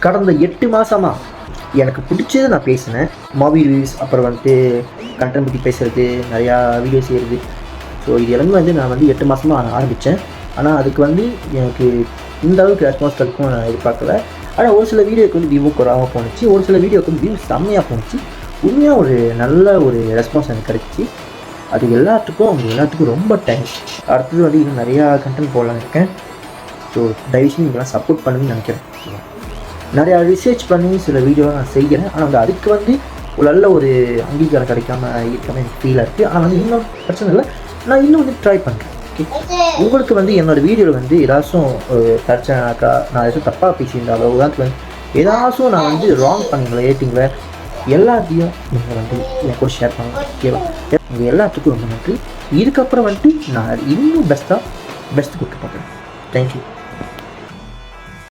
கடந்த 8 மாதமாக எனக்கு பிடிச்சது நான் பேசினேன். மூவி ரிவ்யூஸ், அப்புறம் வந்துட்டு கண்டென்ட் பற்றி பேசுகிறது, நிறையா வீடியோ செய்கிறது. ஸோ இது எல்லாமே வந்து நான் வந்து 8 மாதமாக ஆரம்பித்தேன். ஆனால் அதுக்கு வந்து எனக்கு இந்த அளவுக்கு ரெஸ்பான்ஸ் கிடைக்கும் நான் எதிர்பார்க்கல. ஆனால் ஒரு சில வீடியோவுக்கு வந்து வியூ குறைவாக போணுச்சு, ஒரு சில வீடியோவுக்கு வந்து வியூ செம்மையாக போணுச்சு. உண்மையாக ஒரு நல்ல ஒரு ரெஸ்பான்ஸ் எனக்கு கிடைச்சி. அது எல்லாத்துக்கும் ரொம்ப தேங்க்ஸ். அடுத்தது வந்து இன்னும் நிறையா கண்டென்ட் போடலான்னு இருக்கேன். ஸோ தயவுசெய்து நீங்களாம் சப்போர்ட் பண்ணுவீங்கன்னு நினைக்கிறேன். நிறையா ரிசர்ச் பண்ணி சில வீடியோலாம் நான் செய்கிறேன். ஆனால் வந்து அதுக்கு வந்து ஒரு நல்ல ஒரு அங்கீகாரம் கிடைக்காம எனக்கு ஃபீலாக இருக்குது. ஆனால் வந்து இன்னும் பிரச்சனை இல்லை, நான் இன்னும் வந்து ட்ரை பண்ணுறேன். ஓகே, உங்களுக்கு வந்து என்னோடய வீடியோவில் வந்து ஏதாச்சும் பிரச்சனைனாக்கா, நான் ஏதாச்சும் தப்பாக பேசியிருந்தாலோ, உதாரணத்துக்கு வந்து ஏதாச்சும் நான் வந்து ராங் பண்ணிங்களா, ஏட்டிங்களா, எல்லாத்தையும் நீங்கள் வந்து என் கூட ஷேர் பண்ணுங்கள். ஓகேவா? உங்கள் எல்லாத்துக்கும் ரொம்ப நன்றி. இதுக்கப்புறம் வந்துட்டு நான் இன்னும் பெஸ்ட்டு கொடுக்க போகிறேன். தேங்க்யூ.